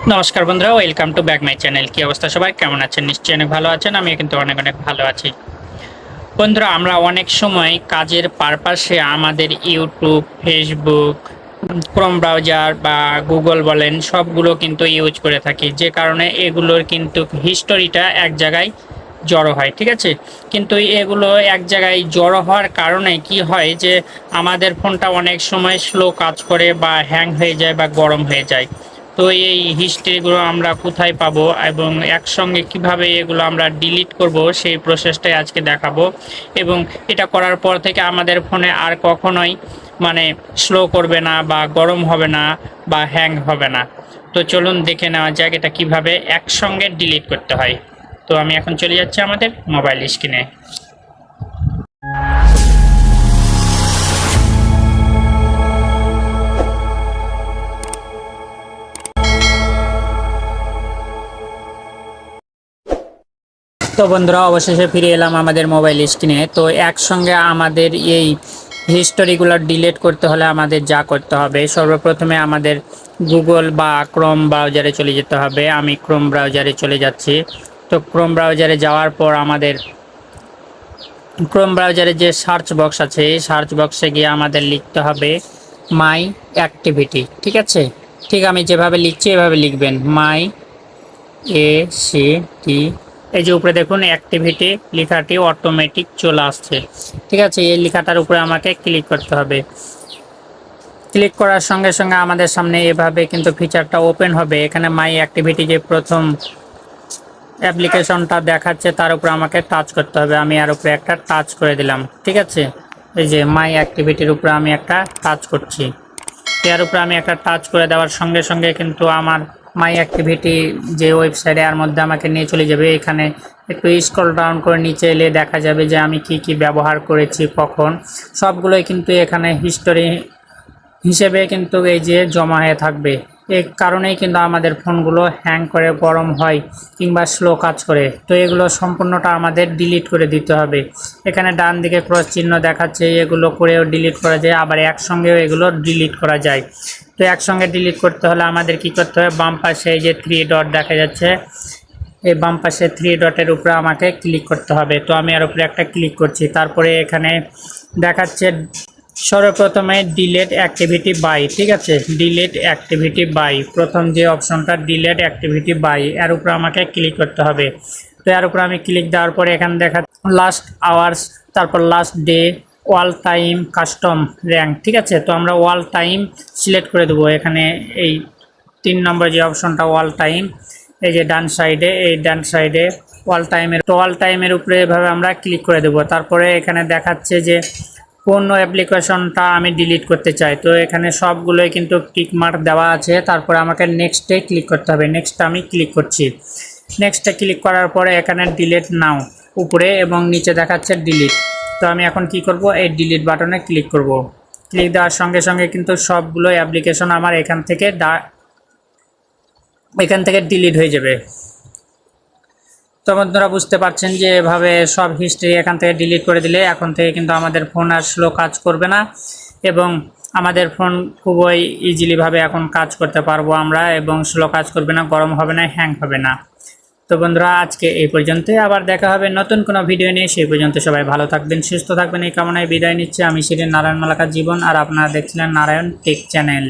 নমস্কার বন্ধুরা, welcome to back my channel. কি অবস্থা সবাই, কেমন আছেন? নিশ্চয়ই অনেক ভালো আছেন। আমি কিন্তু অনেক অনেক ভালো আছি। বন্ধুরা, আমরা অনেক সময় কাজের পারপাসে আমাদের ইউটিউব, ফেসবুক, ক্রোম ব্রাউজার বা গুগল বলেন, সবগুলো কিন্তু ইউজ করে থাকি, যে কারণে এগুলোর কিন্তু হিস্টোরিটা এক জায়গায় জড়ো হয়। ঠিক আছে, কিন্তু এগুলো এক জায়গায় জড়ো হওয়ার কারণে কি হয় যে আমাদের ফোনটা অনেক সময় স্লো কাজ করে বা হ্যাং হয়ে যায় বা গরম হয়ে যায়। তো এই হিস্ট্রিগুলো আমরা কোথায় পাবো এবং একসঙ্গে কিভাবে এগুলো আমরা ডিলিট করব, সেই প্রসেসটাই আজকে দেখাবো। এবং এটা করার পর থেকে আমাদের ফোনে আর কখনোই মানে স্লো করবে না বা গরম হবে না বা হ্যাং হবে না। তো চলুন দেখে নেওয়া যাক এটা কিভাবে একসঙ্গে ডিলিট করতে হয়। তো আমি এখন চলে যাচ্ছি আমাদের মোবাইল স্ক্রিনে। তো বন্ধুরা, অবশেষে ফিরে এলাম আমাদের মোবাইল স্ক্রিনে। তো একসঙ্গে আমাদের এই হিস্টোরিগুলো ডিলিট করতে হলে আমাদের যা করতে হবে, সর্বপ্রথমে আমাদের গুগল বা ক্রোম ব্রাউজারে চলে যেতে হবে। আমি ক্রোম ব্রাউজারে চলে যাচ্ছি। তো ক্রোম ব্রাউজারে যাওয়ার পর আমাদের ক্রোম ব্রাউজারে যে সার্চ বক্স আছে, এই সার্চ বক্সে গিয়ে আমাদের লিখতে হবে মাই অ্যাক্টিভিটি। ঠিক আছে, ঠিক আমি যেভাবে লিখছি এভাবে লিখবেন, মাই ACT। এই যে উপরে দেখুন অ্যাক্টিভিটি লেখাটি অটোমেটিক চলে আসছে। ঠিক আছে, এই লেখাটার উপরে আমাকে ক্লিক করতে হবে। ক্লিক করার সঙ্গে সঙ্গে আমাদের সামনে এভাবে কিন্তু ফিচারটা ওপেন হবে। এখানে মাই অ্যাক্টিভিটি যে প্রথম অ্যাপ্লিকেশনটা দেখাচ্ছে তার উপরে আমাকে টাচ করতে হবে। আমি এর উপরে একটা টাচ করে দিলাম। ঠিক আছে, এই যে মাই অ্যাক্টিভিটির উপরে আমি একটা টাচ করছি। এর উপরে আমি একটা টাচ করে দেওয়ার সঙ্গে সঙ্গে কিন্তু আমার মাই অ্যাক্টিভিটি যে ওয়েবসাইটে এর মধ্যে আমাকে নিয়ে চলে যাবে। এখানে একটু স্ক্রল ডাউন করে নিচে এলে দেখা যাবে যে আমি কি কি ব্যবহার করেছি কখন, সবগুলোই কিন্তু এখানে হিস্টোরি হিসেবে কিন্তু এই যে জমা হয়ে থাকবে। এই কারণেই কিন্তু আমাদের ফোনগুলো হ্যাং করে, গরম হয় কিংবা স্লো কাজ করে। তো এগুলো সম্পূর্ণটা আমাদের ডিলিট করে দিতে হবে। এখানে ডান দিকে ক্রস চিহ্ন দেখাচ্ছে, এগুলো করেও ডিলিট করা যায়, আবার একসঙ্গেও এগুলো ডিলিট করা যায়। তো একসঙ্গে ডিলিট করতে হলে আমাদের কি করতে হবে, বাম পাশে এই যে 3 ডট দেখা যাচ্ছে, এই বাম পাশে 3 ডটের উপরে আমাকে ক্লিক করতে হবে। তো আমি এর উপরে একটা ক্লিক করছি। তারপরে এখানে দেখাচ্ছে সর্বপ্রথমে ডিলেট অ্যাক্টিভিটি বাই। ঠিক আছে, ডিলেট অ্যাক্টিভিটি বাই, প্রথম যে অপশনটা ডিলেট অ্যাক্টিভিটি বাই, এর উপরে আমাকে ক্লিক করতে হবে। তো এর উপরে আমি ক্লিক দেওয়ার পরে এখানে দেখা লাস্ট আওয়ার্স, তারপর লাস্ট ডে, ওয়াল টাইম, কাস্টম র্যাঙ্ক। ঠিক আছে, তো আমরা ওয়াল টাইম সিলেক্ট করে দেবো। এখানে এই 3 নম্বর যে অপশনটা ওয়াল টাইম, এই যে ডান সাইডে, এই ডান সাইডে ওয়াল টাইমের, তো ওয়াল টাইমের উপরে এভাবে আমরা ক্লিক করে দেবো। তারপরে এখানে দেখাচ্ছে যে কোন অ্যাপ্লিকেশনটা আমি ডিলিট করতে চাই। তো এখানে সবগুলোই কিন্তু টিক মার্ক দেওয়া আছে। তারপরে আমাকে নেক্সটে ক্লিক করতে হবে। নেক্সট আমি ক্লিক করছি। নেক্সটে ক্লিক করার পরে এখানে ডিলিট নাও উপরে এবং নিচে দেখাচ্ছে ডিলিট। তো আমি এখন কি করব, এই ডিলিট বাটনে ক্লিক করব। ক্লিক দেওয়ার সঙ্গে সঙ্গে কিন্তু সবগুলো অ্যাপ্লিকেশন আমার এখান থেকে ডিলিট হয়ে যাবে। তো বন্ধুরা, বুঝতে পারছেন যে এভাবে সব হিস্ট্রি এখান থেকে ডিলিট করে দিলে এখন থেকে কিন্তু আমাদের ফোন আর স্লো কাজ করবে না এবং আমাদের ফোন খুবই ইজিলিভাবে এখন কাজ করতে পারবো আমরা, এবং স্লো কাজ করবে না, গরম হবে না, হ্যাং হবে না। তো বন্ধুরা, আজকে এই পর্যন্তই। আবার দেখা হবে নতুন কোনো ভিডিও নিয়ে। সেই পর্যন্ত সবাই ভালো থাকবেন, সুস্থ থাকবেন, এই কামনায় বিদায় নিচ্ছে আমি শিরিন নারায়ণ মালাকার জীবন, আর আপনারা দেখছিলেন নারায়ণ টেক চ্যানেল।